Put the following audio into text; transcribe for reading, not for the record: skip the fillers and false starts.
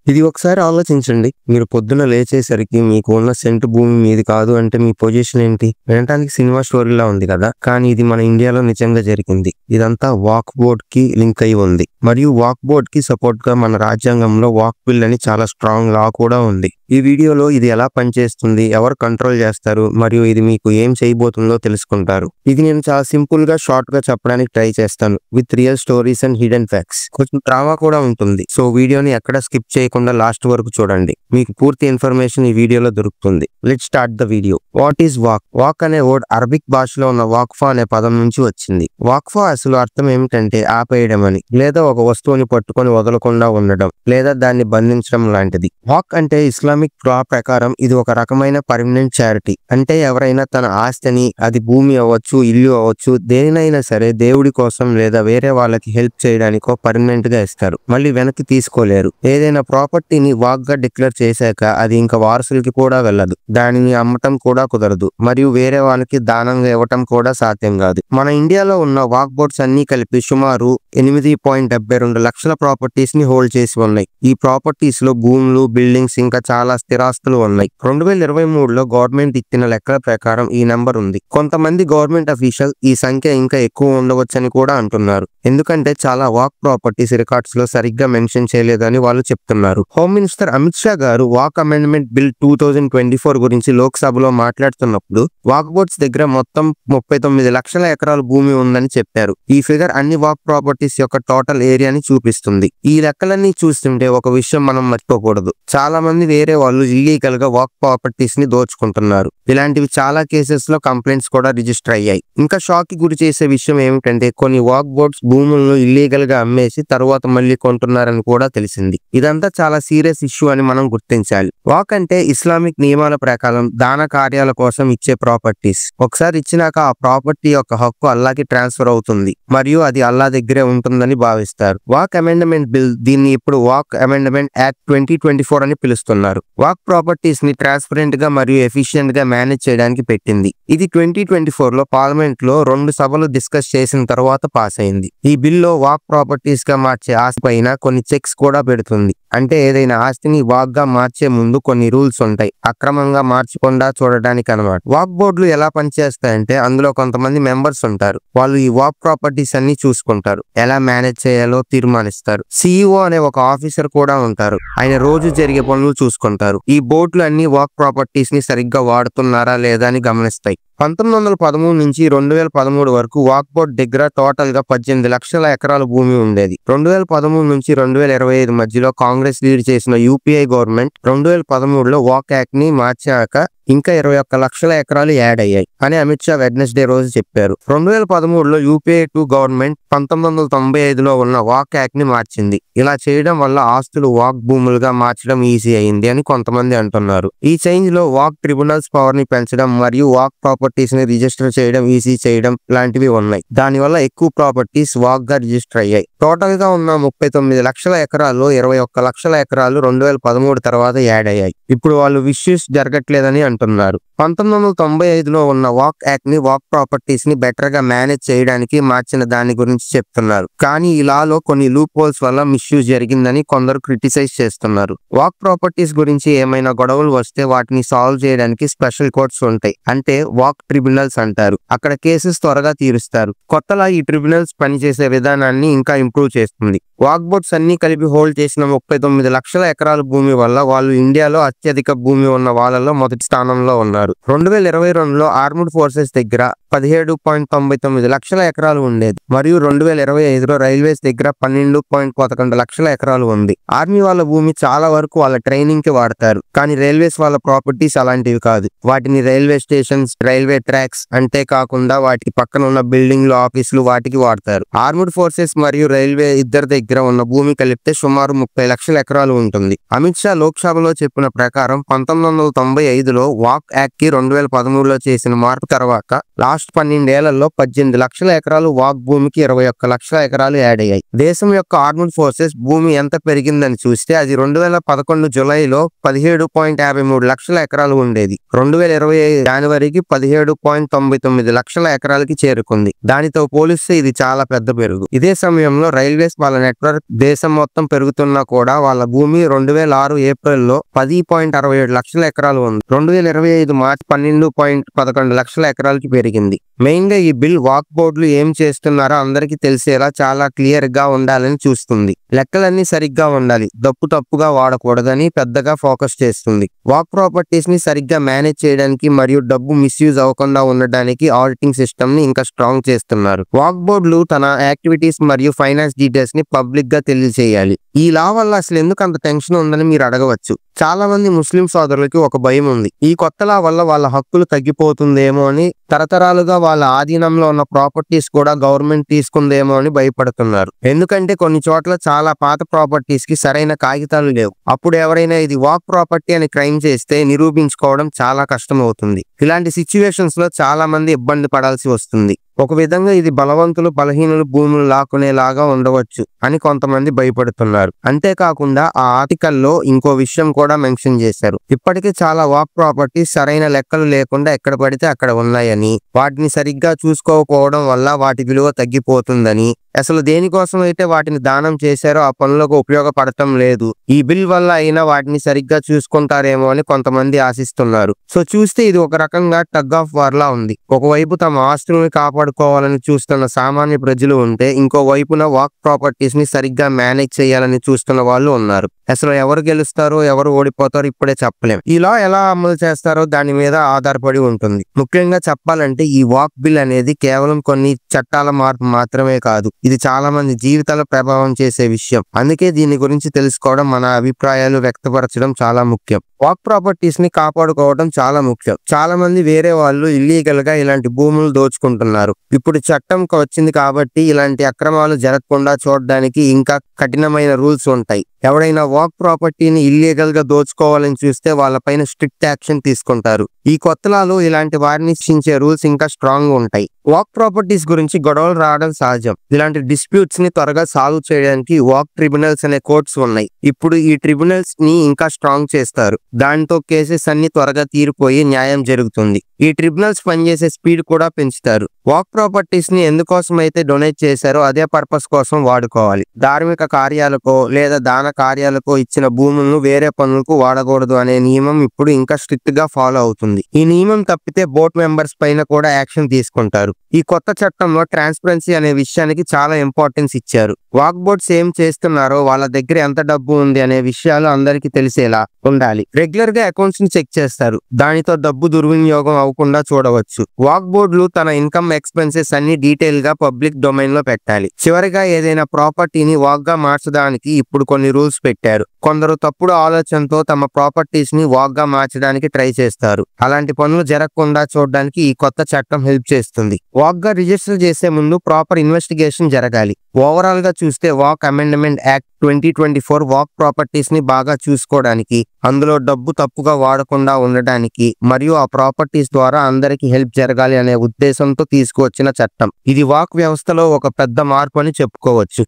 ఇది ఒకసారి ఆలోచించండి. మీరు పొద్దున లేచేసరికి మీకు ఉన్న సెంటు భూమి మీది కాదు అంటే మీ పొజిషన్ ఏంటి? వినటానికి సినిమా స్టోరీలా ఉంది కదా! కానీ ఇది మన ఇండియాలో నిజంగా జరిగింది. ఇదంతా వాక్ బోర్డ్ కి లింక్ అయి ఉంది. మరియు వాక్ బోర్డ్ కి సపోర్ట్ గా మన రాజ్యాంగంలో వాక్ బిల్ అని చాలా స్ట్రాంగ్ లా కూడా ఉంది. ఈ వీడియోలో ఇది ఎలా పనిచేస్తుంది, ఎవరు కంట్రోల్ చేస్తారు, మరియు ఇది మీకు ఏం చేయబోతుందో తెలుసుకుంటారు. ఇది నేను చాలా సింపుల్ గా షార్ట్ గా చెప్పడానికి ట్రై చేస్తాను. With real stories and hidden facts. కొంచెం డ్రామా కూడా ఉంటుంది. సో వీడియోని ఎక్కడ స్కిప్ చేయకుండా లాస్ట్ వరకు చూడండి. మీకు పూర్తి ఇన్ఫర్మేషన్ ఈ వీడియోలో దొరుకుతుంది. Let's start the video. What is walk? Walk అనే వర్డ్ అరబిక్ భాషలో ఉన్న వాక్ఫా అనే పదం నుంచి వచ్చింది. వాక్ఫా అసలు అర్థం ఏమిటంటే ఆపేయడం అని, లేదా ఒక వస్తువుని పట్టుకొని వదలకుండా ఉండడం, లేదా దాన్ని బంధించడం లాంటిది. వాక్ అంటే ఇస్లామిక్ లా ప్రకారం ఇది ఒక రకమైన పర్మనెంట్ చారిటీ. అంటే ఎవరైనా తన ఆస్తిని, అది భూమి అవ్వచ్చు, ఇల్లు అవ్వచ్చు, దేనినైనా సరే దేవుడి కోసం లేదా వేరే వాళ్ళకి హెల్ప్ చేయడానికో పర్మనెంట్ గా ఇస్తారు. మళ్ళీ వెనక్కి తీసుకోలేరు. ఏదైనా ప్రాపర్టీని వాక్ గా డిక్లేర్ చేశాక అది ఇంకా వారసులకి కూడా వెళ్ళదు. దానిని అమ్మటం కూడా కుదరదు. మరియు వేరే వాళ్ళకి దానంగా ఇవ్వటం కూడా సాధ్యం కాదు. మన ఇండియాలో ఉన్న వాక్ బోర్డ్స్ అన్ని కలిపి సుమారు 8.72 లక్షల ప్రాపర్టీస్ ని హోల్డ్ చేసి ఉన్నాయి. ఈ ప్రాపర్టీస్ లో భూములు, బిల్డింగ్స్ ఇంకా చాలా స్థిరాస్తులు ఉన్నాయి. 2023లో గవర్నమెంట్ ఇచ్చిన లెక్కల ప్రకారం ఈ నెంబర్ ఉంది. కొంతమంది గవర్నమెంట్ అఫీషియల్ ఈ సంఖ్య ఇంకా ఎక్కువ ఉండవచ్చని కూడా అంటున్నారు. ఎందుకంటే చాలా వాక్ ప్రాపర్టీస్ రికార్డ్స్ లో సరిగ్గా మెన్షన్ చేయలేదని వాళ్ళు చెప్తున్నారు. హోమ్ మినిస్టర్ అమిత్ షా గారు వాక్ అమెండ్మెంట్ బిల్ 2024 గురించి లోక్సభలో మాట్లాడుతున్నప్పుడు వాక్ బోర్డ్స్ దగ్గర మొత్తం 39 లక్షల ఎకరాల భూమి ఉందని చెప్పారు. ఈ ఫిగర్ అన్ని వాక్ ప్రాపర్టీస్ యొక్క టోటల్ ఏరియాని చూపిస్తుంది. ఈ లెక్కలన్నీ చూస్తుంటే ఒక విషయం మనం మర్చిపోకూడదు. చాలా మంది వేరే వాళ్ళు ఇల్లీగల్ గా వాక్ ప్రాపర్టీస్ ని దోచుకుంటున్నారు. ఇలాంటివి చాలా కేసెస్ లో కంప్లైంట్స్ కూడా రిజిస్టర్ అయ్యాయి. ఇంకా షాక్ కి గురి చేసే విషయం ఏమిటంటే కొన్ని వాక్ బోర్డ్స్ భూములను ఇల్లీగల్ గా అమ్మేసి తర్వాత మళ్ళీ కొంటున్నారని కూడా తెలిసింది. ఇదంతా చాలా సీరియస్ ఇష్యూ అని మనం గుర్తించాలి. వాక్ అంటే ఇస్లామిక్ నియమాల ప్రకారం దాన కార్యాల కోసం ఇచ్చే ప్రాపర్టీస్. ఒకసారి ఇచ్చినాక ఆ ప్రాపర్టీ యొక్క హక్కు అల్లాకి ట్రాన్స్ఫర్ అవుతుంది మరియు అది అల్లా దగ్గరే ఉంటుందని భావిస్తారు. వాక్ అమెండ్మెంట్ బిల్, దీన్ని ఇప్పుడు వాక్ అమెండ్మెంట్ యాక్ట్ 2024 అని పిలుస్తున్నారు. వాక్ ప్రాపర్టీస్ ని ట్రాన్స్పరెంట్ గా మరియు ఎఫిషియెంట్ గా మేనేజ్ చేయడానికి పెట్టింది. ఇది 2024లో పార్లమెంట్ లో 2 సభలు డిస్కస్ చేసిన తర్వాత పాస్ అయింది. ఈ బిల్లో వాక్ ప్రాపర్టీస్ గా మార్చే ఆస్తి పైన కొన్ని చెక్స్ కూడా పెడుతుంది. అంటే ఏదైనా ఆస్తిని వాక్ గా మార్చే ముందు కొన్ని రూల్స్ ఉంటాయి, అక్రమంగా మార్చకుండా చూడడానికి అన్నమాట. వాక్ బోర్డులు ఎలా పనిచేస్తాయంటే అందులో కొంతమంది మెంబర్స్ ఉంటారు. వాళ్ళు ఈ వాక్ ప్రాపర్టీస్ అన్ని చూసుకుంటారు, ఎలా మేనేజ్ చేయాలో తీర్మానిస్తారు. CEO అనే ఒక ఆఫీసర్ కూడా ఉంటారు. ఆయన రోజు జరిగే పనులు చూసుకుంటారు. ఈ బోర్డులు అన్ని వాక్ ప్రాపర్టీస్ ని సరిగ్గా వాడుతున్నారా లేదా అని గమనిస్తాయి. 1913 నుంచి 2013 వరకు వాక్ బోర్డ్ దగ్గర టోటల్ గా 18 లక్షల ఎకరాల భూమి ఉండేది. 2013 నుంచి 2025 మధ్యలో కాంగ్రెస్ లీడ్ చేసిన యూపీఐ గవర్నమెంట్ 2013లో వాక్ యాక్ట్ ని మార్చాక ఇంకా 21 లక్షల ఎకరాలు యాడ్ అయ్యాయి అని అమిత్ షా వెడ్నెస్డే రోజు చెప్పారు. 2013లో యూపీఐ 2 గవర్నమెంట్ 1995లో ఉన్న వాక్ యాక్ట్ ని మార్చింది. ఇలా చేయడం వల్ల ఆస్తులు వాక్ భూములుగా మార్చడం ఈజీ అయింది అని కొంతమంది అంటున్నారు. ఈ చేంజ్ లో వాక్ ట్రిబ్యునల్స్ పవర్ ని పెంచడం మరియు వాక్ ప్రాపర్టీస్ ని రిజిస్టర్ చేయడం ఈజీ చేయడం లాంటివి ఉన్నాయి. దానివల్ల ఎక్కువ ప్రాపర్టీస్ వాక్ గా రిజిస్టర్ అయ్యాయి. టోటల్ గా ఉన్న 39 లక్షల ఎకరాల్లో 21 లక్షల ఎకరాలు 2013 తర్వాత యాడ్ అయ్యాయి. ఇప్పుడు వాళ్ళు ఇష్యూస్ జరగట్లేదని అంటున్నారు. 1995లో ఉన్న వాక్ యాక్ట్ ని వాక్ ప్రాపర్టీస్ ని బెటర్ గా మేనేజ్ చేయడానికి మార్చిన దాని గురించి చెప్తున్నారు. కానీ ఈ లాలో కొన్ని లూప్ హోల్స్ వల్ల మిస్యూజ్ జరిగిందని కొందరు క్రిటిసైజ్ చేస్తున్నారు. వాక్ ప్రాపర్టీస్ గురించి ఏమైనా గొడవలు వస్తే వాటిని సాల్వ్ చేయడానికి స్పెషల్ కోర్ట్స్ ఉంటాయి. అంటే వాక్ ట్రిబ్యునల్స్ అంటారు. అక్కడ కేసెస్ త్వరగా తీరుస్తారు. కొత్తలా ఈ ట్రిబ్యునల్స్ పనిచేసే విధానాన్ని ఇంకా ఇంప్రూవ్ చేస్తుంది. వాక్ బోర్డ్స్ అన్ని కలిపి హోల్డ్ చేసిన 39 లక్షల ఎకరాల భూమి వల్ల వాళ్ళు ఇండియాలో అత్యధిక భూమి ఉన్న వాళ్ళలో మొదటి స్థానంలో ఉన్నారు. 2022లో ఆర్మ్డ్ ఫోర్సెస్ దగ్గర 17.99 లక్షల ఎకరాలు ఉండేది మరియు 2025లో రైల్వేస్ దగ్గర 12.11 లక్షల ఎకరాలు ఉంది. ఆర్మీ వాళ్ళ భూమి చాలా వరకు వాళ్ళ ట్రైనింగ్ కి వాడతారు. కానీ రైల్వేస్ వాళ్ళ ప్రాపర్టీస్ అలాంటివి కాదు. వాటిని రైల్వే స్టేషన్స్, రైల్వే ట్రాక్స్ అంతే కాకుండా వాటికి పక్కన ఉన్న బిల్డింగ్లు, ఆఫీసులు వాటికి వాడతారు. ఆర్మ్డ్ ఫోర్సెస్ మరియు రైల్వే ఇద్దరి దగ్గర ఉన్న భూమి కలిపితే సుమారు 30 లక్షల ఎకరాలు ఉంటుంది. అమిత్ షా లోక్సభలో చెప్పిన ప్రకారం 1995లో వాక్ యాక్ట్ కి 2013లో చేసిన మార్పు తర్వాత లాస్ట్ 12 ఏళ్లలో 18 లక్షల ఎకరాలు వాక్ భూమికి 21 లక్షల ఎకరాలు యాడ్ అయ్యాయి. దేశం యొక్క ఆర్మ్డ్ ఫోర్సెస్ భూమి ఎంత పెరిగిందని చూస్తే అది 2011 జులైలో 17.53 లక్షల ఎకరాలు ఉండేది. 2025 జనవరికి 17.99 లక్షల ఎకరాలకి చేరుకుంది. దానితో పోలిస్తే ఇది చాలా పెద్ద పెరుగు. ఇదే సమయంలో రైల్వేస్ వాళ్ళ నెట్వర్క్ దేశం మొత్తం పెరుగుతున్నా కూడా వాళ్ళ భూమి 2006 ఏప్రిల్లో 10.67 లక్షల ఎకరాలు ఉంది. 2025 మార్చి 12.11 లక్షల ఎకరాలకి పెరిగింది. మెయిన్ గా ఈ బిల్ వాక్ బోర్డులు ఏం చేస్తున్నారో అందరికీ తెలిసేలా చాలా క్లియర్ గా ఉండాలని చూస్తుంది. లెక్కలన్నీ సరిగ్గా ఉండాలి, తప్పుగా వాడకూడదని పెద్దగా ఫోకస్ చేస్తుంది. వాక్ ప్రాపర్టీస్ ని సరిగ్గా మేనేజ్ చేయడానికి మరియు డబ్బు మిస్యూజ్ అవ్వకుండా ఉండడానికి ఆడిటింగ్ సిస్టమ్ ని ఇంకా స్ట్రాంగ్ చేస్తున్నారు. వాక్ బోర్డులు తన యాక్టివిటీస్ మరియు ఫైనాన్స్ డీటెయిల్స్ ని పబ్లిక్ గా తెలియజేయాలి. ఈ లా వల్ల అసలు ఎందుకు అంత టెన్షన్ ఉందని మీరు అడగవచ్చు. చాలా మంది ముస్లిం సోదరులకి ఒక భయం ఉంది. ఈ కొత్త లా వల్ల వాళ్ళ హక్కులు తగ్గిపోతుందేమో అని, తరతరాలుగా వాళ్ళ ఆధీనంలో ఉన్న ప్రాపర్టీస్ కూడా గవర్నమెంట్ తీసుకుందేమో అని భయపడుతున్నారు. ఎందుకంటే కొన్ని చోట్ల చాలా పాత ప్రాపర్టీస్ కి సరైన కాగితాలు లేవు. అప్పుడు ఎవరైనా ఇది వాక్ ప్రాపర్టీ అని క్రైమ్ చేస్తే నిరూపించుకోవడం చాలా కష్టం అవుతుంది. ఇలాంటి సిచ్యువేషన్స్ లో చాలా మంది ఇబ్బంది పడాల్సి వస్తుంది. ఒక విధంగా ఇది బలవంతులు బలహీనులు భూములు లాక్కునేలాగా ఉండవచ్చు అని కొంతమంది భయపడుతున్నారు. అంతేకాకుండా ఆ ఆర్టికల్లో ఇంకో విషయం కూడా మెన్షన్ చేశారు. ఇప్పటికే చాలా వాక్ ప్రాపర్టీస్ సరైన లెక్కలు లేకుండా ఎక్కడ పడితే అక్కడ ఉన్నాయని, వాటిని సరిగ్గా చూసుకోకపోవడం వల్ల వాటి విలువ తగ్గిపోతుందని, అసలు దేనికోసం అయితే వాటిని దానం చేశారో ఆ పనులకు ఉపయోగపడటం లేదు. ఈ బిల్ వల్ల అయినా వాటిని సరిగ్గా చూసుకుంటారేమో అని కొంతమంది ఆశిస్తున్నారు. సో చూస్తే ఇది ఒక రకంగా టగ్ ఆఫ్ వార్ లా ఉంది. ఒకవైపు తమ ఆస్తులను కాపాడుకోవాలని చూస్తున్న సామాన్య ప్రజలు ఉంటే, ఇంకో వైపున వాక్ ప్రాపర్టీస్ ని సరిగ్గా మేనేజ్ చేయాలని చూస్తున్న వాళ్ళు ఉన్నారు. అసలు ఎవరు గెలుస్తారో ఎవరు ఓడిపోతారో ఇప్పుడే చెప్పలేం. ఈ లా ఎలా అమలు చేస్తారో దాని మీద ఆధారపడి ఉంటుంది. ముఖ్యంగా చెప్పాలంటే ఈ వాక్ బిల్ అనేది కేవలం కొన్ని చట్టాల మార్పు మాత్రమే కాదు, ఇది చాలా మంది జీవితాల ప్రభావం చేసే విషయం. అందుకే దీని గురించి తెలుసుకోవడం, మన అభిప్రాయాలు వ్యక్తపరచడం చాలా ముఖ్యం. వాక్ ప్రాపర్టీస్ ని కాపాడుకోవడం చాలా ముఖ్యం. చాలా మంది వేరే వాళ్ళు ఇల్లీగల్ గా ఇలాంటి భూములు దోచుకుంటున్నారు. ఇప్పుడు చట్టం వచ్చింది కాబట్టి ఇలాంటి అక్రమాలు జరగకుండా చూడడానికి ఇంకా కఠినమైన రూల్స్ ఉంటాయి. ఎవడైనా వాక్ ప్రాపర్టీని ఇల్లీగల్ గా దోచుకోవాలని చూస్తే వాళ్ళపైన స్ట్రిక్ట్ యాక్షన్ తీసుకుంటారు. ఈ కొత్త లాలో ఇలాంటి వారిని శిక్షించే రూల్స్ ఇంకా స్ట్రాంగ్ ఉంటాయి. వాక్ ప్రాపర్టీస్ గురించి గొడవలు రావడం సహజం. ఇలాంటి డిస్ప్యూట్స్ ని త్వరగా సాల్వ్ చేయడానికి వాక్ ట్రిబ్యునల్స్ అనే కోర్ట్స్ ఉన్నాయి. ఇప్పుడు ఈ ట్రిబ్యునల్స్ ని ఇంకా స్ట్రాంగ్ చేస్తారు. దాంతో కేసెస్ అన్ని త్వరగా తీరిపోయి న్యాయం జరుగుతుంది. ఈ ట్రిబ్యునల్స్ పనిచేసే స్పీడ్ కూడా పెంచుతారు. వాక్ ప్రాపర్టీస్ ని ఎందుకోసం అయితే డొనేట్ చేశారో అదే పర్పస్ కోసం వాడుకోవాలి. ధార్మిక కార్యాలకో లేదా దాన కార్యాలకో ఇచ్చిన భూములను వేరే పనులకు వాడకూడదు అనే నియమం ఇప్పుడు ఇంకా స్ట్రిక్ట్ గా ఫాలో అవుతుంది. ఈ నియమం తప్పితే బోర్డ్ మెంబర్స్ పైన కూడా యాక్షన్ తీసుకుంటారు. ఈ కొత్త చట్టంలో ట్రాన్స్పరెన్సీ అనే విషయానికి చాలా ఇంపార్టెన్స్ ఇచ్చారు. వాక్ బోర్డ్స్ ఏం చేస్తున్నారో, వాళ్ళ దగ్గర ఎంత డబ్బు ఉంది అనే విషయాలు అందరికీ తెలిసేలా ఉండాలి. రెగ్యులర్ గా అకౌంట్స్ ని చెక్ చేస్తారు. దానితో డబ్బు దుర్వినియోగం అవ్వకుండా చూడవచ్చు. వాక్ బోర్డులు తన ఇన్కమ్ ఎక్స్పెన్సెస్ అన్ని డీటెయిల్ గా పబ్లిక్ డొమైన్ లో పెట్టాలి. చివరిగా ఏదైనా ప్రాపర్టీని వాక్ గా మార్చడానికి ఇప్పుడు కొన్ని రూల్స్ పెట్టారు. కొందరు తప్పుడు ఆలోచనతో తమ ప్రాపర్టీస్ ని వాక్ గా మార్చడానికి ట్రై చేస్తారు. అలాంటి పనులు జరగకుండా చూడడానికి ఈ కొత్త చట్టం హెల్ప్ చేస్తుంది. వాక్ గా రిజిస్టర్ చేసే ముందు ప్రాపర్ ఇన్వెస్టిగేషన్ జరగాలి. ఓవరాల్ గా చూస్తే walk amendment act 2024 walk properties ని బాగా చూసుకోవడానికి, అందులో డబ్బు తప్పుగా వాడకుండా ఉండడానికి మరియు ఆ ప్రాపర్టీస్ ద్వారా అందరికీ హెల్ప్ జరగాలి అనే ఉద్దేశంతో తీసుకువచ్చిన చట్టం. ఇది వాక్ వ్యవస్థలో ఒక పెద్ద మార్పు అని చెప్పుకోవచ్చు.